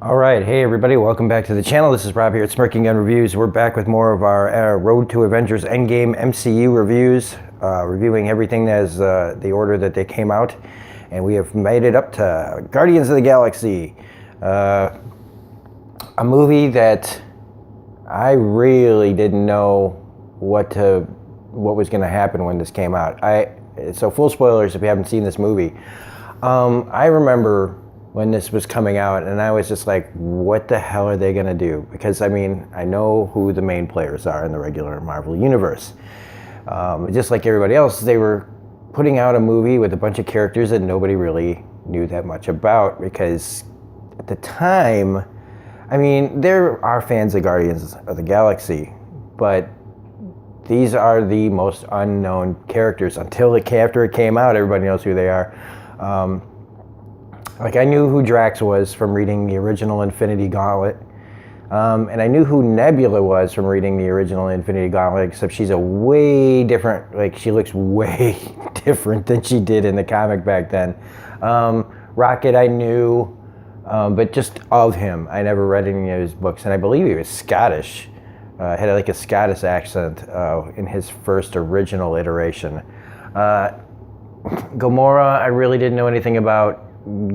All right, hey everybody, welcome back to the channel. This is Rob here at Smirking Gun Reviews. We're back with more of our Road to Avengers Endgame MCU reviews, reviewing everything as the order that they came out. And we have made it up to Guardians of the Galaxy, a movie that I really didn't know what was going to happen when this came out. So full spoilers if you haven't seen this movie. I remember when this was coming out, and I was just like, what the hell are they gonna do? Because I mean, I know who the main players are in the regular Marvel universe. Just like everybody else, they were putting out a movie with a bunch of characters that nobody really knew that much about, because at the time, I mean, there are fans of Guardians of the Galaxy, but these are the most unknown characters. After it came out, everybody knows who they are. Like, I knew who Drax was from reading the original Infinity Gauntlet. And I knew who Nebula was from reading the original Infinity Gauntlet, except she's a way different, like, she looks way different than she did in the comic back then. Rocket I knew, but just of him. I never read any of his books, and I believe he was Scottish. Had like a Scottish accent in his first original iteration. Gamora, I really didn't know anything about.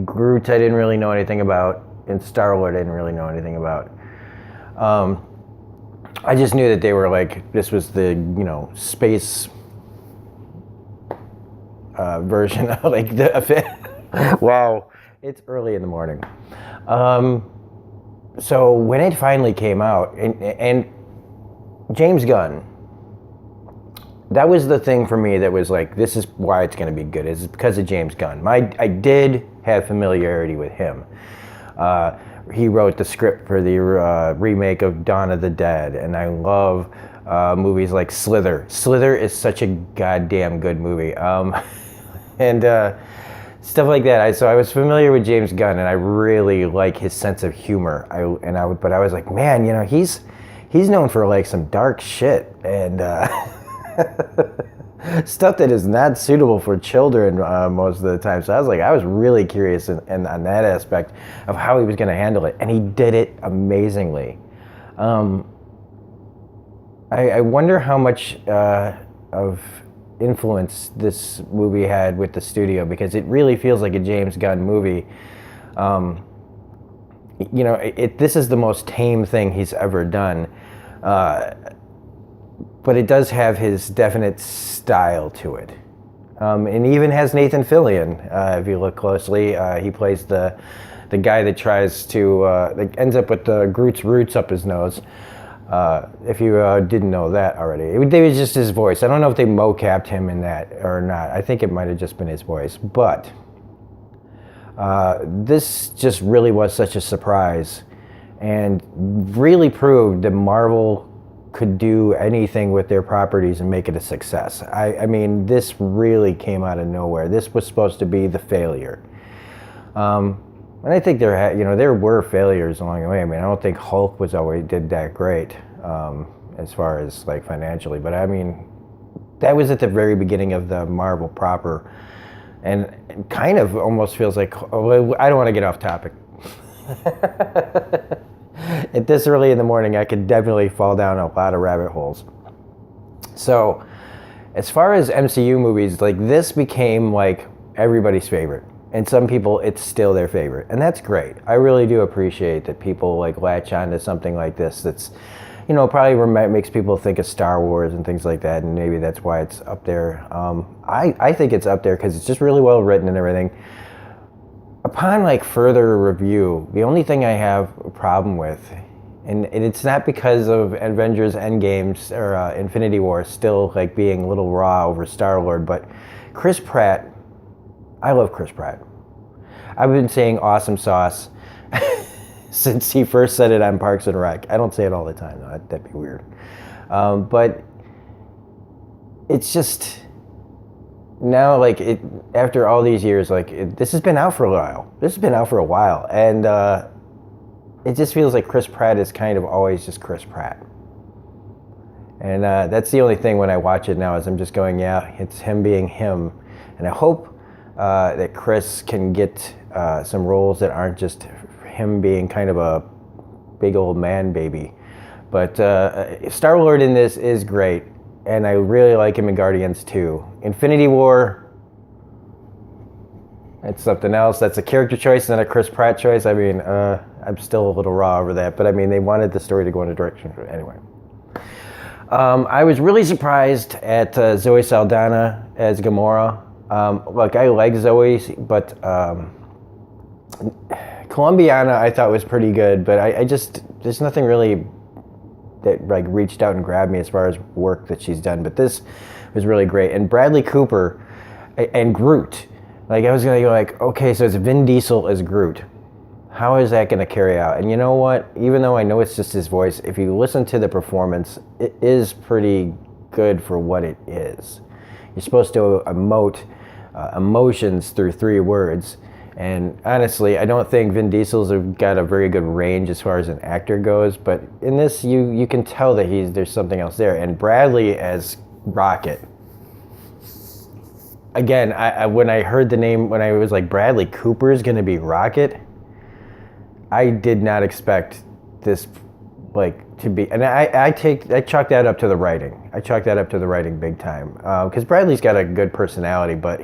Groot, I didn't really know anything about, and Star-Lord, I didn't really know anything about. I just knew that they were like, this was the, space version of like the. Wow, it's early in the morning. So when it finally came out, and James Gunn, that was the thing for me that was like, this is why it's going to be good, is because of James Gunn. I did have familiarity with him. He wrote the script for the remake of Dawn of the Dead, and I love movies like Slither. Slither is such a goddamn good movie. And stuff like that. So I was familiar with James Gunn, and I really like his sense of humor. But I was like, man, he's known for like some dark shit, and stuff that is not suitable for children most of the time. So I was really curious on that aspect of how he was going to handle it, and he did it amazingly. I wonder how much of influence this movie had with the studio, because it really feels like a James Gunn movie. This is the most tame thing he's ever done. But it does have his definite style to it. And even has Nathan Fillion, if you look closely. He plays the guy that tries to, that ends up with Groot's roots up his nose. If you didn't know that already. It was just his voice. I don't know if they mocapped him in that or not. I think it might have just been his voice. But this just really was such a surprise, and really proved that Marvel could do anything with their properties and make it a success. I mean, this really came out of nowhere. This was supposed to be the failure. And I think there were failures along the way. I mean, I don't think Hulk did that great as far as like financially, but I mean, that was at the very beginning of the Marvel proper, and it kind of almost feels like, I don't want to get off topic. At this early in the morning, I could definitely fall down a lot of rabbit holes. So, as far as MCU movies, like, this became like everybody's favorite. And some people, it's still their favorite. And that's great. I really do appreciate that people like latch onto something like this that's, probably makes people think of Star Wars and things like that. And maybe that's why it's up there. I think it's up there because it's just really well written and everything. Upon like further review, the only thing I have a problem with, and it's not because of Avengers Endgame or Infinity War still like being a little raw over Star-Lord, but Chris Pratt, I love Chris Pratt. I've been saying awesome sauce since he first said it on Parks and Rec. I don't say it all the time, though. That'd be weird. But it's just, now, like, after all these years, like, this has been out for a while. And it just feels like Chris Pratt is kind of always just Chris Pratt. And that's the only thing when I watch it now, is I'm just going, yeah, it's him being him. And I hope that Chris can get some roles that aren't just him being kind of a big old man baby. But Star-Lord in this is great, and I really like him in Guardians 2. Infinity War, it's something else. That's a character choice, not a Chris Pratt choice. I mean, I'm still a little raw over that, but I mean, they wanted the story to go in a direction. Anyway. I was really surprised at Zoe Saldana as Gamora. Look, I like Zoe, but Colombiana I thought was pretty good, but I just, there's nothing really that like reached out and grabbed me as far as work that she's done. But this was really great. And Bradley Cooper and Groot. Like, I was going to go like, okay, so it's Vin Diesel as Groot. How is that going to carry out? And you know what? Even though I know it's just his voice, if you listen to the performance, it is pretty good for what it is. You're supposed to emote emotions through 3 words. And honestly, I don't think Vin Diesel's got a very good range as far as an actor goes. But in this, you can tell that there's something else there. And Bradley as Rocket. Again, when I heard the name, when I was like, Bradley Cooper's going to be Rocket, I did not expect this, like, to be, and I chalk that up to the writing. I chalk that up to the writing big time, because Bradley's got a good personality, but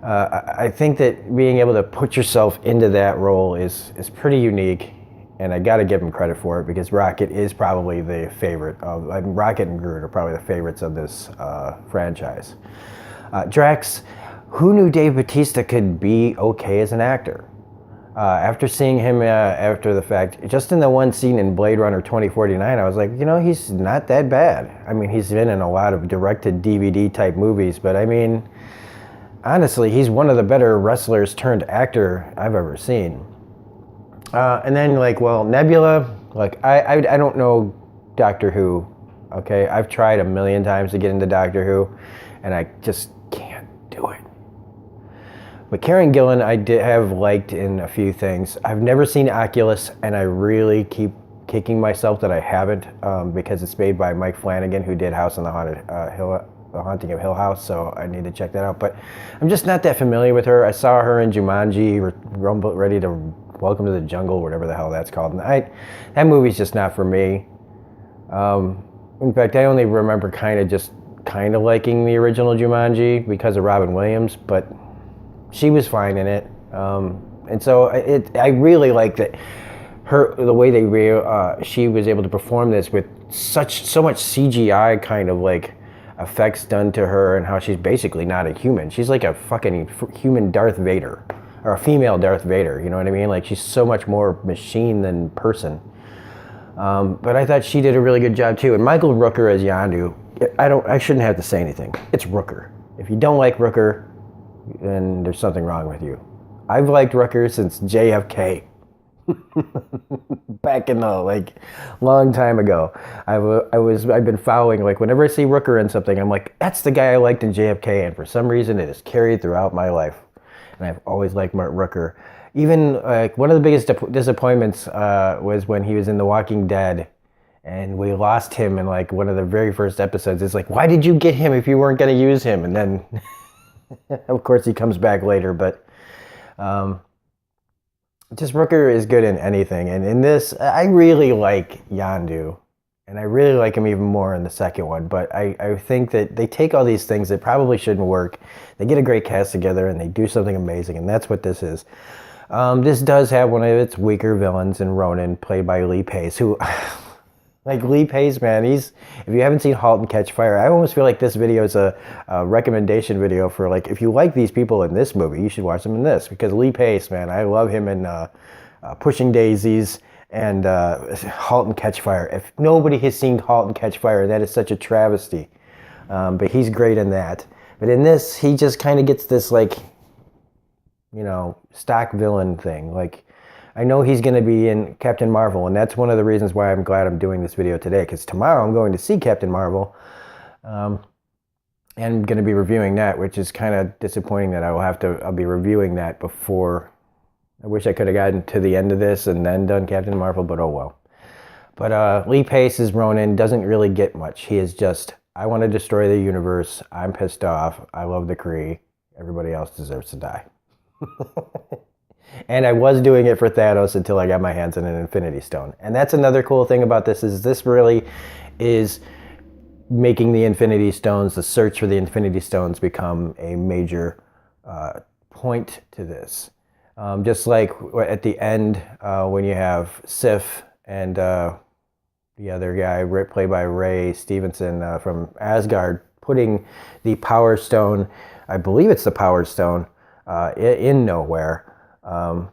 I think that being able to put yourself into that role is pretty unique, and I got to give him credit for it, because Rocket is probably the favorite of, Rocket and Groot are probably the favorites of this franchise. Drax, who knew Dave Bautista could be okay as an actor? After seeing him after the fact, just in the one scene in Blade Runner 2049, I was like, you know, he's not that bad. I mean, he's been in a lot of direct-to-DVD type movies, but I mean, honestly, he's one of the better wrestlers turned actor I've ever seen. And then, like, well, Nebula, like, I don't know Doctor Who, okay? I've tried a million times to get into Doctor Who, and I just can't do it. But Karen Gillan I have liked in a few things. I've never seen Oculus, and I really keep kicking myself that I haven't, because it's made by Mike Flanagan, who did House on the Haunting of Hill House, so I need to check that out. But I'm just not that familiar with her. I saw her in Jumanji, Ready to Welcome to the Jungle, whatever the hell that's called. And that movie's just not for me. In fact, I only remember kind of liking the original Jumanji because of Robin Williams, but she was fine in it, and so I really like that the way she was able to perform this with so much CGI kind of like effects done to her, and how she's basically not a human. She's like a fucking human Darth Vader, or a female Darth Vader. You know what I mean? Like, she's so much more machine than person. But I thought she did a really good job too. And Michael Rooker as Yondu, I shouldn't have to say anything. It's Rooker. If you don't like Rooker, then there's something wrong with you. I've liked Rooker since JFK. Back in the long time ago. I've been following, like, whenever I see Rooker in something, I'm like, that's the guy I liked in JFK, and for some reason it is carried throughout my life. And I've always liked Mark Rooker. Even one of the biggest disappointments was when he was in The Walking Dead, and we lost him in like one of the very first episodes. It's like, why did you get him if you weren't going to use him? And then of course he comes back later, but just Rooker is good in anything. And in this, I really like Yondu, and I really like him even more in the second one. But I think that they take all these things that probably shouldn't work, they get a great cast together, and they do something amazing, and that's what this is. This does have one of its weaker villains in Ronan, played by Lee Pace, who... Like, Lee Pace, man, if you haven't seen *Halt and Catch Fire*, I almost feel like this video is a recommendation video for, like, if you like these people in this movie, you should watch them in this. Because Lee Pace, man, I love him in *Pushing Daisies* and *Halt and Catch Fire*. If nobody has seen *Halt and Catch Fire*, that is such a travesty. But he's great in that. But in this, he just kind of gets this, like, you know, stock villain thing. Like, I know he's going to be in Captain Marvel, and that's one of the reasons why I'm glad I'm doing this video today, because tomorrow I'm going to see Captain Marvel, and I'm going to be reviewing that, which is kind of disappointing that I'll be reviewing that before. I wish I could have gotten to the end of this and then done Captain Marvel, but oh well. But Lee Pace's Ronan doesn't really get much. He is just, I want to destroy the universe, I'm pissed off, I love the Kree, everybody else deserves to die. And I was doing it for Thanos until I got my hands on an Infinity Stone. And that's another cool thing about this is this really is making the Infinity Stones, the search for the Infinity Stones, become a major point to this. Just like at the end when you have Sif and the other guy played by Ray Stevenson from Asgard putting the Power Stone, I believe it's the Power Stone, in Nowhere. I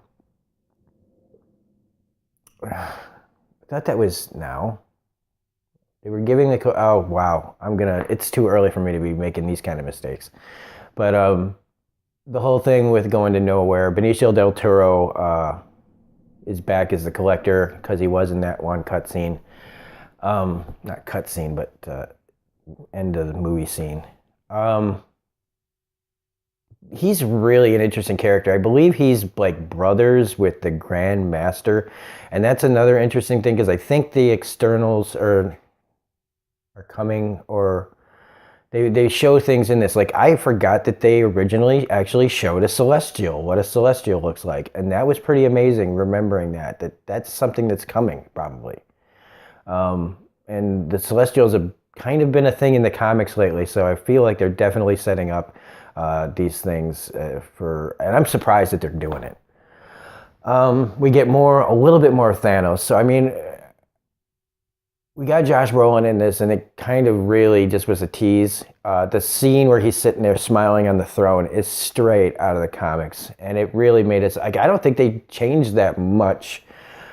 thought that was now. They were giving the oh wow, it's too early for me to be making these kind of mistakes. But the whole thing with going to Nowhere, Benicio del Toro is back as the Collector because he was in that one cutscene. Not cutscene, but end of the movie scene. He's really an interesting character. I believe he's like brothers with the Grand Master, and that's another interesting thing because I think the externals are coming, or they show things in this. Like I forgot that they originally actually showed a Celestial, what a Celestial looks like, and that was pretty amazing. Remembering that's something that's coming probably, and the Celestials have kind of been a thing in the comics lately, so I feel like they're definitely setting up these things and I'm surprised that they're doing it. We get a little bit more Thanos. So I mean, we got Josh Brolin in this, and it kind of really just was a tease. The scene where he's sitting there smiling on the throne is straight out of the comics, and it really made us. Like, I don't think they changed that much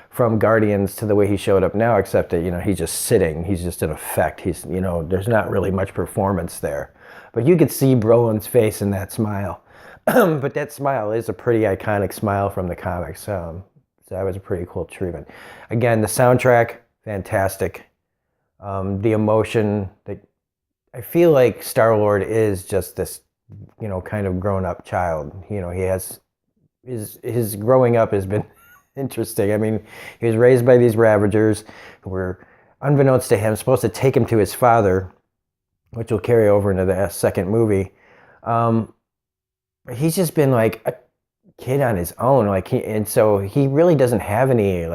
from Guardians to the way he showed up now, except that he's just sitting. He's just an effect. He's there's not really much performance there. But you could see Brolin's face in that smile. But that smile is a pretty iconic smile from the comics. So that was a pretty cool treatment. Again, the soundtrack, fantastic. The emotion, I feel like Star-Lord is just this, kind of grown-up child. He has, his growing up has been interesting. I mean, he was raised by these Ravagers who were, unbeknownst to him, supposed to take him to his father, which will carry over into the second movie. He's just been like a kid on his own, and so he really doesn't have any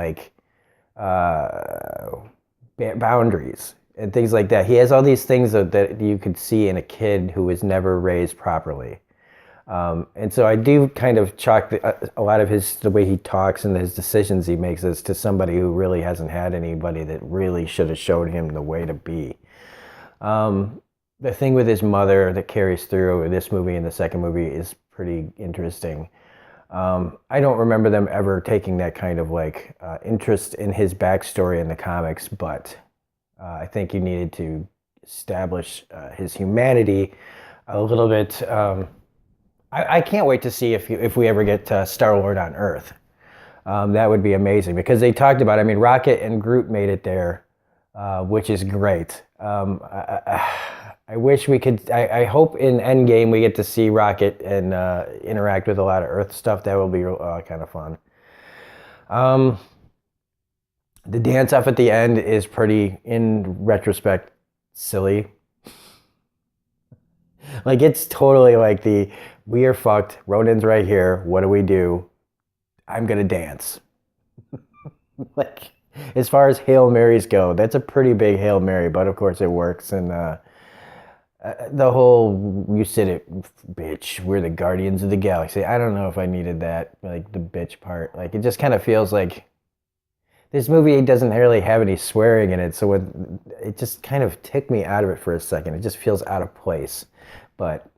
boundaries and things like that. He has all these things that you could see in a kid who was never raised properly. And so I do kind of chalk a lot of the way he talks and his decisions he makes as to somebody who really hasn't had anybody that really should have showed him the way to be. The thing with his mother that carries through this movie and the second movie is pretty interesting. I don't remember them ever taking that kind of interest in his backstory in the comics, but I think you needed to establish his humanity a little bit. I can't wait to see if we ever get Star-Lord on Earth. That would be amazing because they talked about, Rocket and Groot made it there, which is great. I wish we could. I hope in Endgame we get to see Rocket and interact with a lot of Earth stuff. That will be kind of fun. The dance off at the end is pretty, in retrospect, silly. It's totally like we are fucked. Ronan's right here. What do we do? I'm gonna dance. As far as Hail Marys go, that's a pretty big Hail Mary, but of course it works. And the whole, you said it, bitch, we're the Guardians of the Galaxy. I don't know if I needed that, the bitch part. It just kind of feels like this movie doesn't really have any swearing in it, so it just kind of ticked me out of it for a second. It just feels out of place. But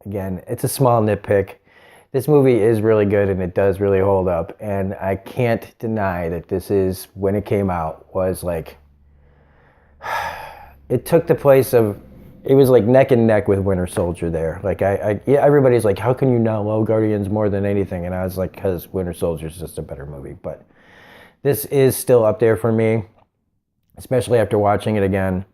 again, it's a small nitpick. This movie is really good and it does really hold up. And I can't deny that this is, when it came out, was it took the place of, it was neck and neck with Winter Soldier there. Everybody's like, how can you not love Guardians more than anything? And I was like, because Winter Soldier is just a better movie. But this is still up there for me, especially after watching it again.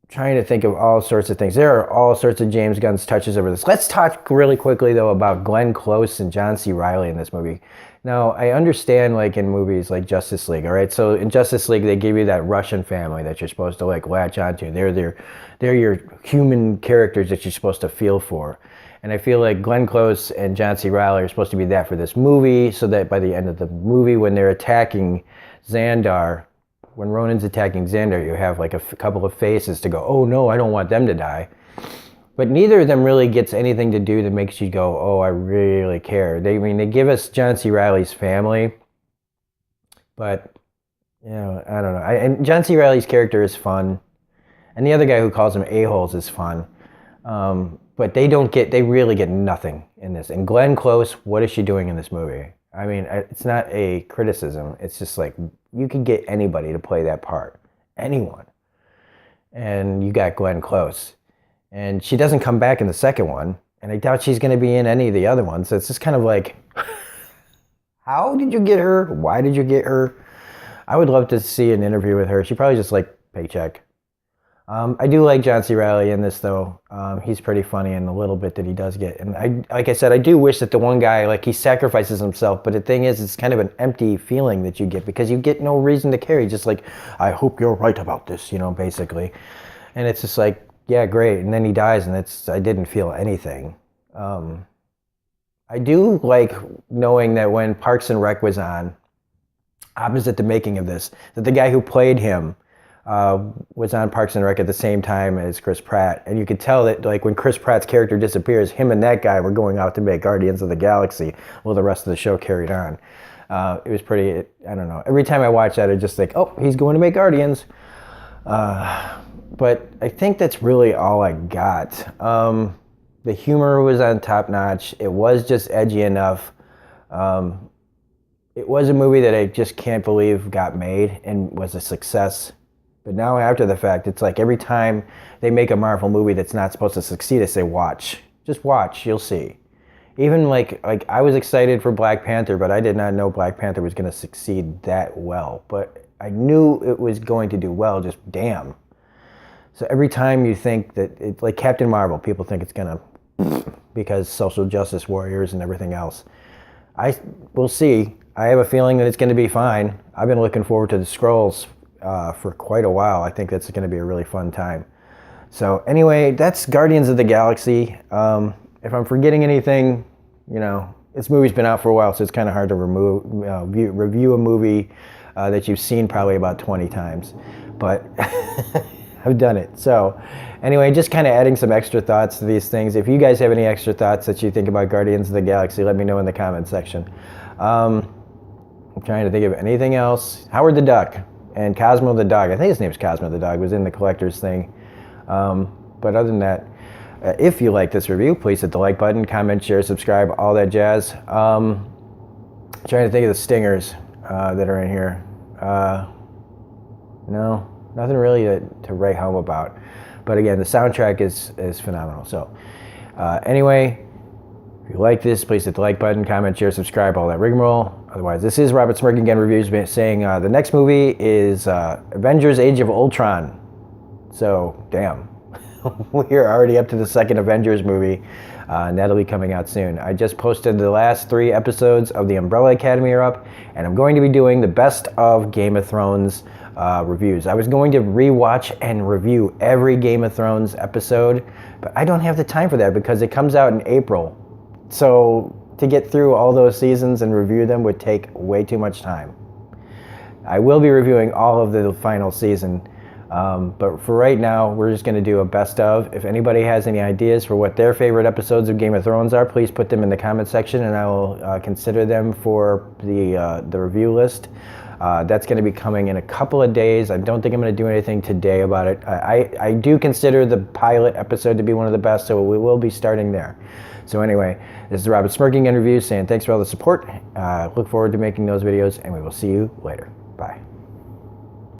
Trying to think of all sorts of things. There are all sorts of James Gunn's touches over this. Let's talk really quickly, though, about Glenn Close and John C. Reilly in this movie. Now, I understand, in movies like Justice League, all right? So in Justice League, they give you that Russian family that you're supposed to, latch onto. They're your human characters that you're supposed to feel for. And I feel like Glenn Close and John C. Reilly are supposed to be that for this movie, so that by the end of the movie, when they're attacking Xandar, when Ronan's attacking Xandar, you have like a couple of faces to go, oh no, I don't want them to die. But neither of them really gets anything to do that makes you go, oh, I really care. They give us John C. Reilly's family, but I don't know. And John C. Reilly's character is fun, and the other guy who calls him a-holes is fun. But they really get nothing in this. And Glenn Close, what is she doing in this movie? I mean, it's not a criticism. It's just like, you could get anybody to play that part. Anyone. And you got Glenn Close. And she doesn't come back in the second one. And I doubt she's going to be in any of the other ones. So it's just kind of like, how did you get her? Why did you get her? I would love to see an interview with her. She probably just like paycheck. I do like John C. Reilly in this, though. He's pretty funny in the little bit that he does get. And like I said, I do wish that the one guy, like, he sacrifices himself. But the thing is, it's kind of an empty feeling that you get because you get no reason to care. He's just like, I hope you're right about this, basically. And it's just like, yeah, great. And then he dies, and I didn't feel anything. I do like knowing that when Parks and Rec was on, opposite the making of this, that the guy who played him was on Parks and Rec at the same time as Chris Pratt. And you could tell that, like, when Chris Pratt's character disappears, him and that guy were going out to make Guardians of the Galaxy while the rest of the show carried on. It was pretty, I don't know. Every time I watch that, I just think, oh, he's going to make Guardians. But I think that's really all I got. The humor was on top notch. It was just edgy enough. It was a movie that I just can't believe got made and was a success. But now after the fact, it's like every time they make a Marvel movie that's not supposed to succeed, I say, watch. Just watch, you'll see. Even like I was excited for Black Panther, but I did not know Black Panther was going to succeed that well. But I knew it was going to do well, just damn. So every time you think that, it's like Captain Marvel, people think it's going to, because social justice warriors and everything else. We'll see. I have a feeling that it's going to be fine. I've been looking forward to the Skrulls for quite a while. I think that's going to be a really fun time. So anyway, that's Guardians of the Galaxy. If I'm forgetting anything, this movie's been out for a while, so it's kind of hard to review a movie that you've seen probably about 20 times. But I've done it. So anyway, just kind of adding some extra thoughts to these things. If you guys have any extra thoughts that you think about Guardians of the Galaxy, let me know in the comment section. I'm trying to think of anything else. Howard the Duck and Cosmo the Dog. I think his name's Cosmo the Dog. Was in the collector's thing. But other than that, if you like this review, please hit the like button, comment, share, subscribe, all that jazz. Trying to think of the stingers that are in here. No, nothing really to write home about. But again, the soundtrack is phenomenal. So anyway, if you like this, please hit the like button, comment, share, subscribe, all that rigmarole. Otherwise, this is Robert Smirking Again Reviews saying the next movie is Avengers Age of Ultron. So, damn. We are already up to the second Avengers movie, and that'll be coming out soon. I just posted the last 3 episodes of The Umbrella Academy are up, and I'm going to be doing the best of Game of Thrones reviews. I was going to rewatch and review every Game of Thrones episode, but I don't have the time for that because it comes out in April. So to get through all those seasons and review them would take way too much time. I will be reviewing all of the final season, but for right now, we're just going to do a best of. If anybody has any ideas for what their favorite episodes of Game of Thrones are, please put them in the comment section, and I will consider them for the review list. That's going to be coming in a couple of days. I don't think I'm going to do anything today about it. I do consider the pilot episode to be one of the best, so we will be starting there. So anyway, this is Robert Smirking Again Reviews saying thanks for all the support. Look forward to making those videos, and we will see you later. Bye.